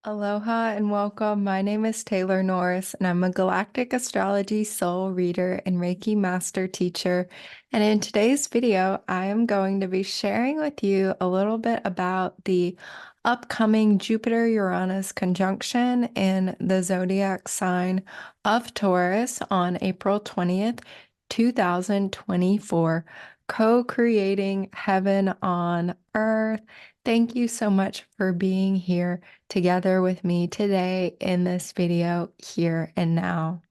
Aloha and welcome. My name is Taylor Norris, and I'm a Galactic Astrology Soul Reader and Reiki Master Teacher. And in today's video, I am going to be sharing with you a little bit about the upcoming Jupiter-Uranus conjunction in the zodiac sign of Taurus on April 20th, 2024, co-creating heaven on earth. Thank you so much for being here together with me today in this video here and now.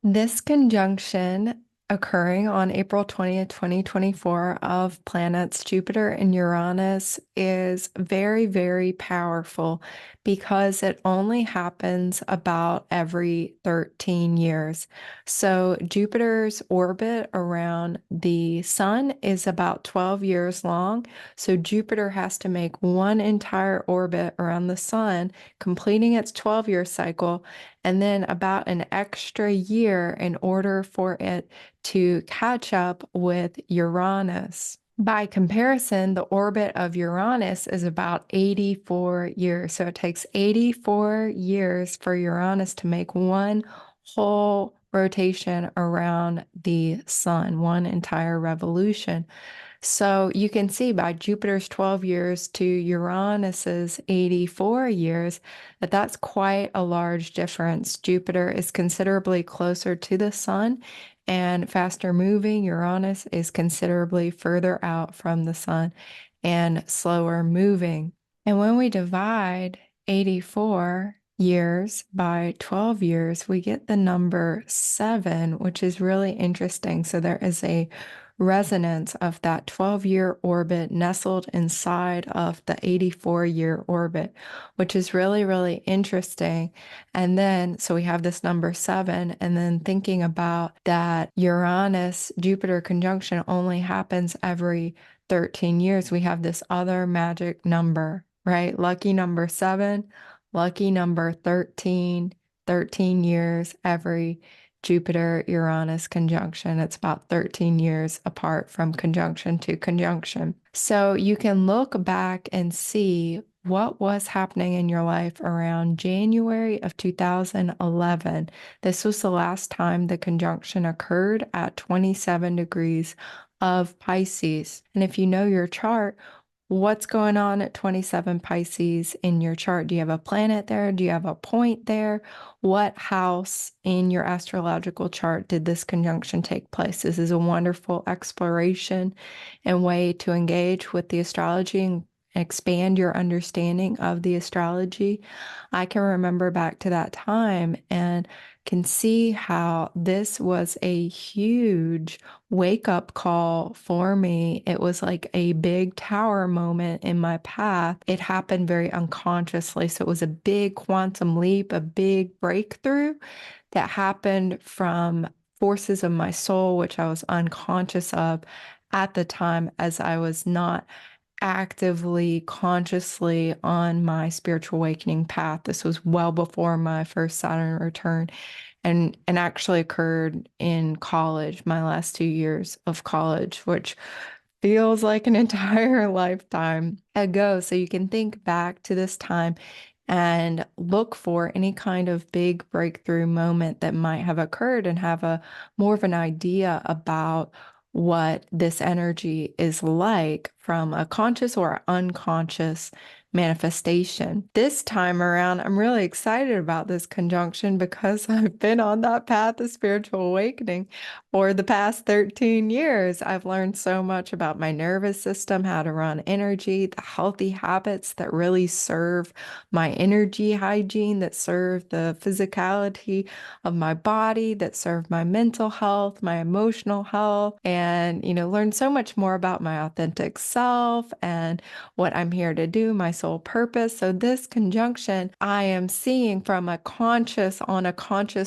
This conjunction occurring on April 20th, 2024 of planets Jupiter and Uranus is very, very powerful because it only happens about every 13 years. So Jupiter's orbit around the sun is about 12 years long. So Jupiter has to make one entire orbit around the sun, completing its 12-year cycle, and then about an extra year in order for it to catch up with Uranus. By comparison, the orbit of Uranus is about 84 years. So it takes 84 years for Uranus to make one whole rotation around the sun, one entire revolution. So you can see by Jupiter's 12 years to Uranus's 84 years that that's quite a large difference. Jupiter is considerably closer to the sun and faster moving. Uranus is considerably further out from the sun and slower moving. And when we divide 84 years by 12 years, we get the number 7, which is really interesting. So there is a resonance of that 12-year orbit nestled inside of the 84-year orbit, which is really, really interesting. And then, so we have this number 7, and then thinking about that Uranus-Jupiter conjunction only happens every 13 years, we have this other magic number, right? Lucky number 7, lucky number 13, 13 years every Jupiter-Uranus conjunction. It's about 13 years apart from conjunction to conjunction. So you can look back and see what was happening in your life around January of 2011. This was the last time the conjunction occurred at 27 degrees of Pisces. And if you know your chart, what's going on at 27 Pisces in your chart? Do you have a planet there? Do you have a point there? What house in your astrological chart did this conjunction take place? This is a wonderful exploration and way to engage with the astrology and expand your understanding of the astrology. I can remember back to that time and can see how this was a huge wake-up call for me. It was like a big tower moment in my path. It happened very unconsciously. So it was a big quantum leap, a big breakthrough that happened from forces of my soul, which I was unconscious of at the time, as I was not actively, consciously on my spiritual awakening path. This was well before my first Saturn return and actually occurred in college, my last 2 years of college, which feels like an entire lifetime ago. So you can think back to this time and look for any kind of big breakthrough moment that might have occurred and have a more of an idea about what this energy is like from a conscious or unconscious manifestation. This time around, I'm really excited about this conjunction because I've been on that path of spiritual awakening for the past 13 years. I've learned so much about my nervous system, how to run energy, the healthy habits that really serve my energy hygiene, that serve the physicality of my body, that serve my mental health, my emotional health, and, learn so much more about my authentic self and what I'm here to do, my soul purpose. So this conjunction I am seeing from a conscious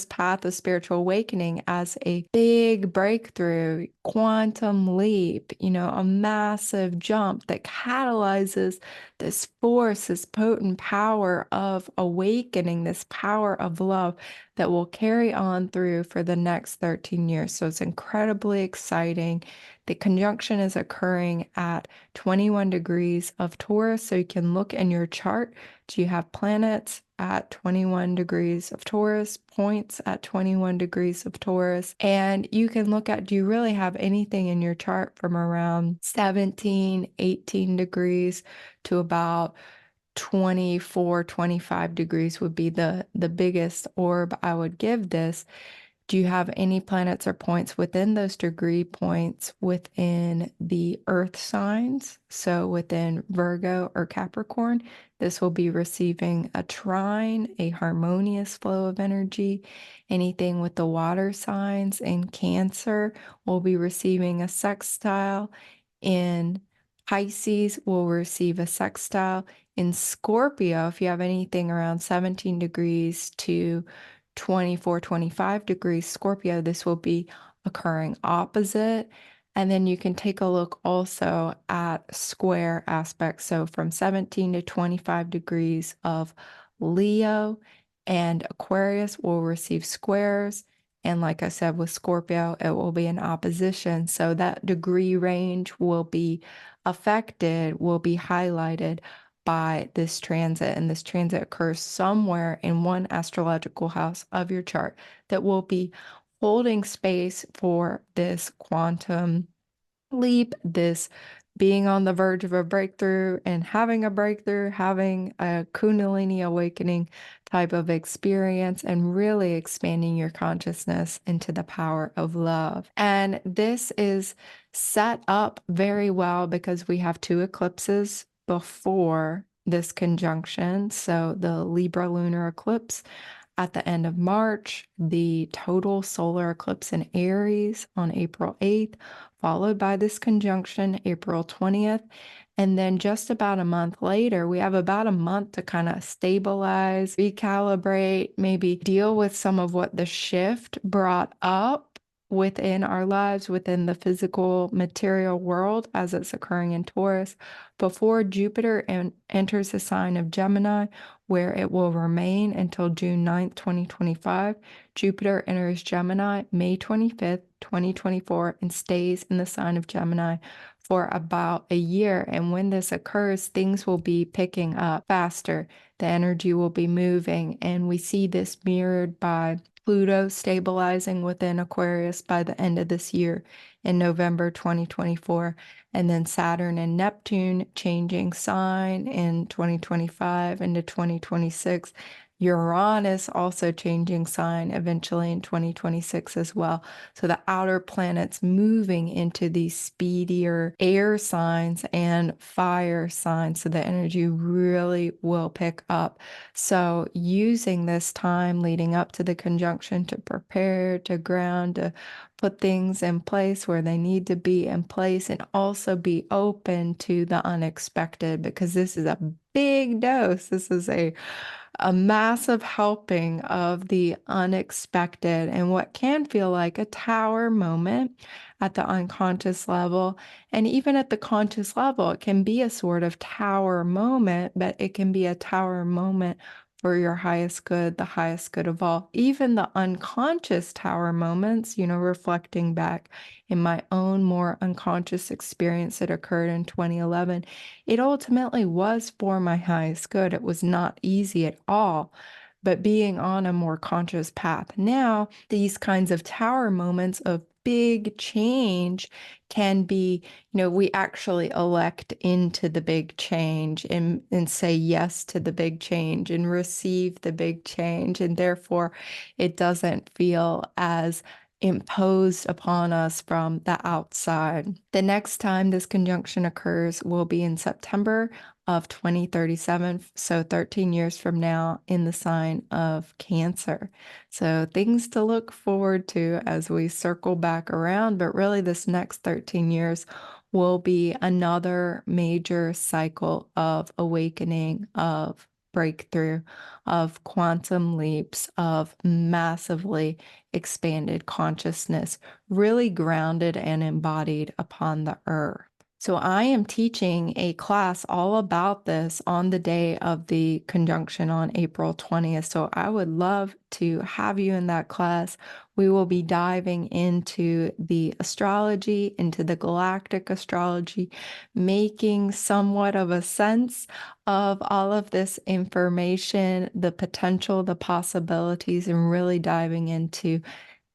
path of spiritual awakening as a big breakthrough, quantum leap, a massive jump that catalyzes this force, this potent power of awakening, this power of love that will carry on through for the next 13 years. So it's incredibly exciting. The conjunction is occurring at 21 degrees of Taurus. So you can look in your chart. Do you have planets at 21 degrees of Taurus, points at 21 degrees of Taurus? And you can look at, do you really have anything in your chart from around 17, 18 degrees to about 24, 25 degrees would be the biggest orb I would give this. Do you have any planets or points within those degree points within the earth signs? So within Virgo or Capricorn, this will be receiving a trine, a harmonious flow of energy. Anything with the water signs in Cancer will be receiving a sextile. In Pisces will receive a sextile. In Scorpio, if you have anything around 17 degrees to 24, 25 degrees Scorpio, this will be occurring opposite. And then you can take a look also at square aspects. So from 17 to 25 degrees of Leo, and Aquarius will receive squares. And like I said, with Scorpio, it will be in opposition. So that degree range will be affected, will be highlighted by this transit, and this transit occurs somewhere in one astrological house of your chart that will be holding space for this quantum leap, this being on the verge of a breakthrough and having a breakthrough, having a kundalini awakening type of experience, and really expanding your consciousness into the power of love. And this is set up very well because we have two eclipses before this conjunction. So the Libra lunar eclipse at the end of March, the total solar eclipse in Aries on April 8th, followed by this conjunction April 20th. And then just about a month later, we have about a month to kind of stabilize, recalibrate, maybe deal with some of what the shift brought up within our lives, within the physical material world as it's occurring in Taurus, before Jupiter enters the sign of Gemini, where it will remain until June 9th, 2025. Jupiter enters Gemini May 25th, 2024, and stays in the sign of Gemini for about a year. And when this occurs, things will be picking up faster. The energy will be moving, and we see this mirrored by Pluto stabilizing within Aquarius by the end of this year in November 2024, and then Saturn and Neptune changing sign in 2025 into 2026. Uranus also changing sign eventually in 2026 as well. So the outer planets moving into these speedier air signs and fire signs. So the energy really will pick up. So using this time leading up to the conjunction to prepare, to ground, to put things in place where they need to be in place, and also be open to the unexpected, because this is a big dose. This is a massive helping of the unexpected and what can feel like a tower moment at the unconscious level. And even at the conscious level, it can be a sort of tower moment, but it can be a tower moment for your highest good, the highest good of all. Even the unconscious tower moments, reflecting back in my own more unconscious experience that occurred in 2011, it ultimately was for my highest good. It was not easy at all. But being on a more conscious path now, these kinds of tower moments of big change can be, we actually elect into the big change and say yes to the big change and receive the big change. And therefore, it doesn't feel as imposed upon us from the outside. The next time this conjunction occurs will be in September of 2037, so 13 years from now, in the sign of Cancer. So things to look forward to as we circle back around, but really this next 13 years will be another major cycle of awakening, of breakthrough, of quantum leaps, of massively expanded consciousness, really grounded and embodied upon the earth. So I am teaching a class all about this on the day of the conjunction on April 20th. So I would love to have you in that class. We will be diving into the astrology, into the galactic astrology, making somewhat of a sense of all of this information, the potential, the possibilities, and really diving into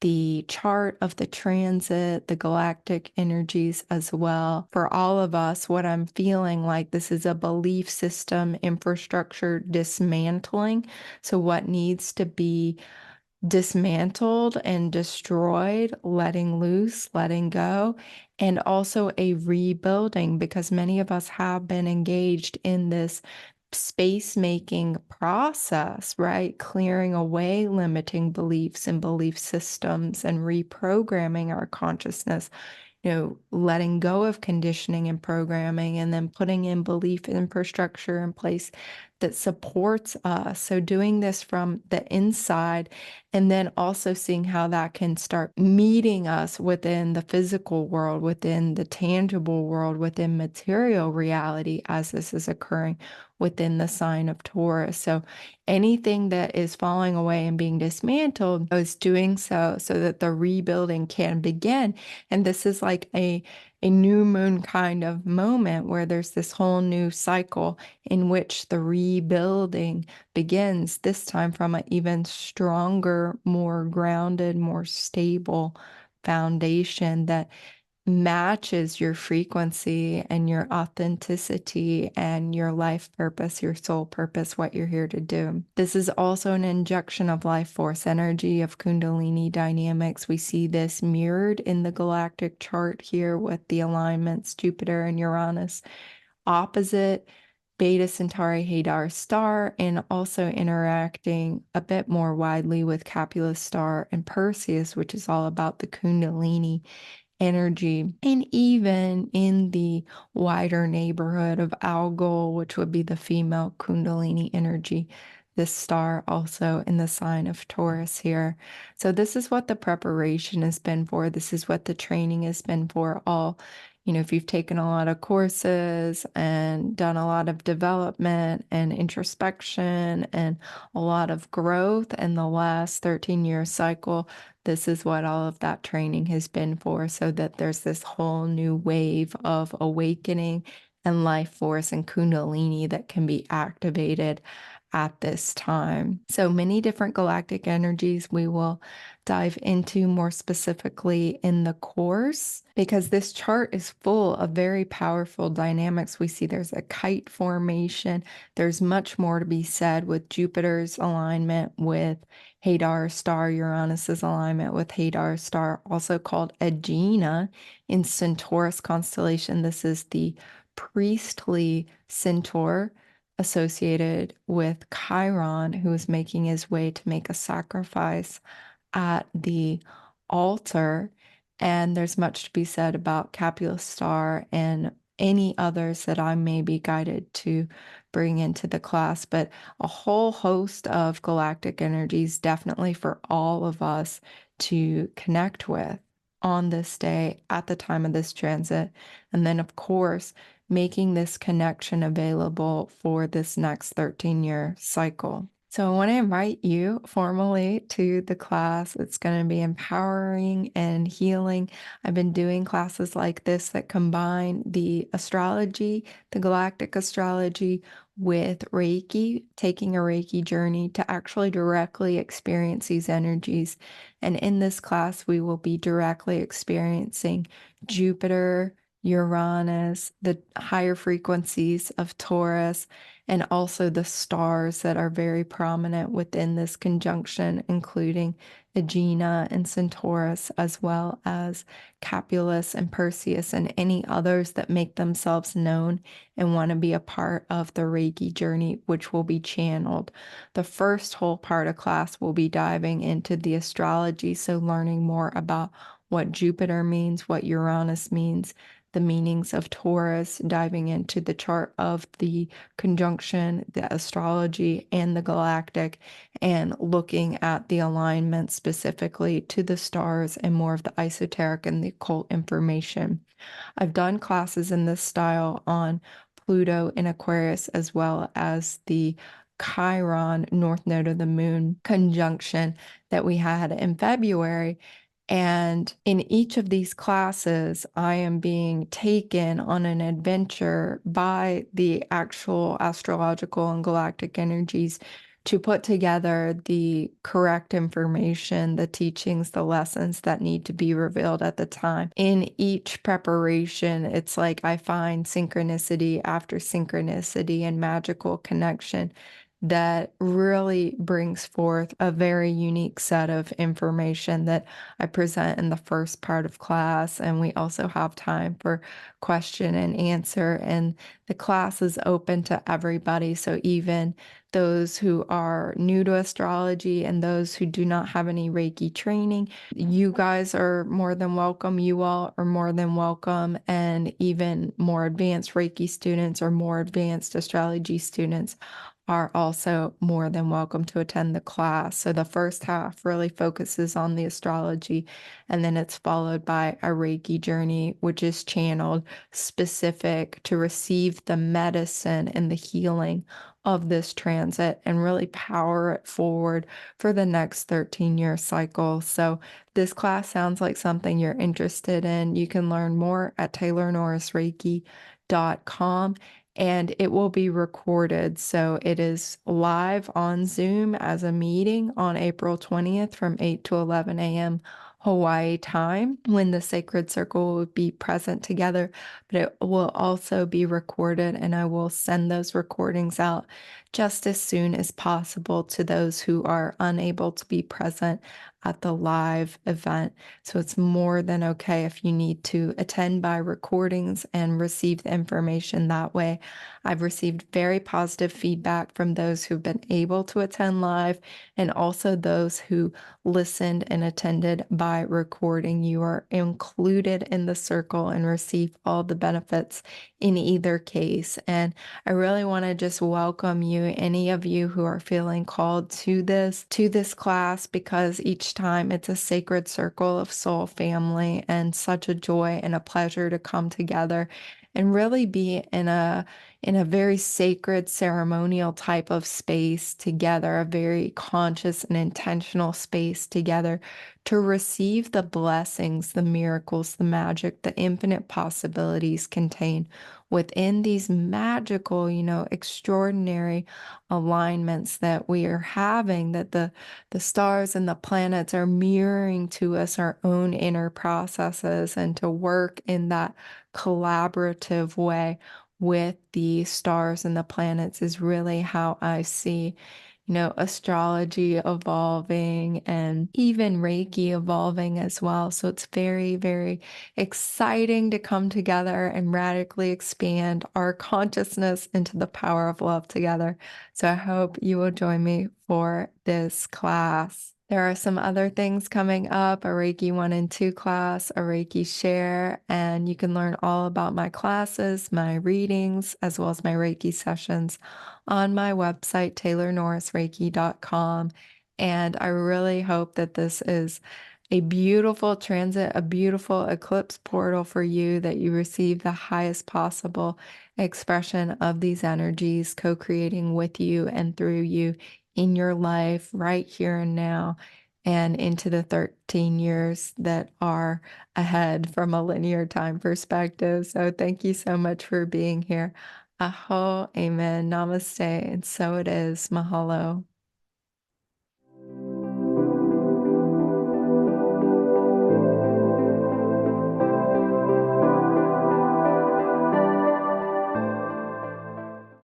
the chart of the transit, the galactic energies as well. For all of us, what I'm feeling like this is a belief system infrastructure dismantling. So, what needs to be dismantled and destroyed, letting loose, letting go, and also a rebuilding, because many of us have been engaged in this space making process, right? Clearing away limiting beliefs and belief systems and reprogramming our consciousness, letting go of conditioning and programming, and then putting in belief infrastructure in place that supports us. So doing this from the inside, and then also seeing how that can start meeting us within the physical world, within the tangible world, within material reality as this is occurring within the sign of Taurus. So anything that is falling away and being dismantled is doing so that the rebuilding can begin. And this is like a new moon kind of moment where there's this whole new cycle in which the rebuilding begins, this time from an even stronger, more grounded, more stable foundation that matches your frequency and your authenticity and your life purpose, your soul purpose, what you're here to do. This is also an injection of life force energy, of kundalini dynamics. We see this mirrored in the galactic chart here with the alignments Jupiter and Uranus opposite Beta Centauri Hadar star, and also interacting a bit more widely with Capula star and Perseus, which is all about the kundalini energy, and even in the wider neighborhood of Algol, which would be the female kundalini energy. This star also in the sign of Taurus here. So this is what the preparation has been for. This is what the training has been for. All, if you've taken a lot of courses and done a lot of development and introspection and a lot of growth in the last 13-year cycle, this is what all of that training has been for, so that there's this whole new wave of awakening and life force and kundalini that can be activated at this time. So many different galactic energies we will dive into more specifically in the course, because this chart is full of very powerful dynamics. We see there's a kite formation. There's much more to be said with Jupiter's alignment with Hadar star, Uranus's alignment with Hadar star, also called Aegina in Centaurus constellation. This is the priestly centaur associated with Chiron, who is making his way to make a sacrifice at the altar. And there's much to be said about Capula star and any others that I may be guided to bring into the class, but a whole host of galactic energies definitely for all of us to connect with on this day at the time of this transit. And then, of course, making this connection available for this next 13-year cycle. So I want to invite you formally to the class. It's going to be empowering and healing. I've been doing classes like this that combine the astrology, the galactic astrology, with Reiki, taking a Reiki journey to actually directly experience these energies. And in this class, we will be directly experiencing Jupiter, Uranus, the higher frequencies of Taurus, and also the stars that are very prominent within this conjunction, including Aegina and Centaurus, as well as Capulus and Perseus, and any others that make themselves known and want to be a part of the Reiki journey, which will be channeled. The first whole part of class will be diving into the astrology, so learning more about what Jupiter means, what Uranus means, the meanings of Taurus, diving into the chart of the conjunction, the astrology, and the galactic, and looking at the alignment specifically to the stars and more of the esoteric and the occult information. I've done classes in this style on Pluto in Aquarius, as well as the Chiron North Node of the Moon conjunction that we had in February. And in each of these classes, I am being taken on an adventure by the actual astrological and galactic energies to put together the correct information, the teachings, the lessons that need to be revealed at the time. In each preparation, it's like I find synchronicity after synchronicity and magical connection that really brings forth a very unique set of information that I present in the first part of class. And we also have time for question and answer. And the class is open to everybody. So even those who are new to astrology and those who do not have any Reiki training, you guys are more than welcome. You all are more than welcome. And even more advanced Reiki students or more advanced astrology students are also more than welcome to attend the class. So the first half really focuses on the astrology, and then it's followed by a Reiki journey, which is channeled specific to receive the medicine and the healing of this transit and really power it forward for the next 13-year cycle. So this class sounds like something you're interested in. You can learn more at taylornorrisreiki.com, and it will be recorded. So it is live on Zoom as a meeting on April 20th from 8 to 11 a.m. Hawaii time, when the sacred circle will be present together, but it will also be recorded, and I will send those recordings out just as soon as possible to those who are unable to be present at the live event. So it's more than okay if you need to attend by recordings and receive the information that way. I've received very positive feedback from those who've been able to attend live, and also those who listened and attended by recording. You are included in the circle and receive all the benefits in either case. And I really want to just welcome you, any of you who are feeling called to this class, because each time it's a sacred circle of soul family and such a joy and a pleasure to come together and really be in a very sacred ceremonial type of space together, a very conscious and intentional space together to receive the blessings, the miracles, the magic, the infinite possibilities contained within these magical, extraordinary alignments that we are having, that the stars and the planets are mirroring to us our own inner processes, and to work in that collaborative way with the stars and the planets is really how I see, astrology evolving and even Reiki evolving as well. So it's very, very exciting to come together and radically expand our consciousness into the power of love together. So I hope you will join me for this class. There are some other things coming up, a Reiki 1 and 2 class, a Reiki share, and you can learn all about my classes, my readings, as well as my Reiki sessions on my website, taylornorrisreiki.com. And I really hope that this is a beautiful transit, a beautiful eclipse portal for you, that you receive the highest possible expression of these energies, co-creating with you and through you in your life right here and now, and into the 13 years that are ahead from a linear time perspective. So thank you so much for being here. Aho, amen, namaste, and so it is. Mahalo.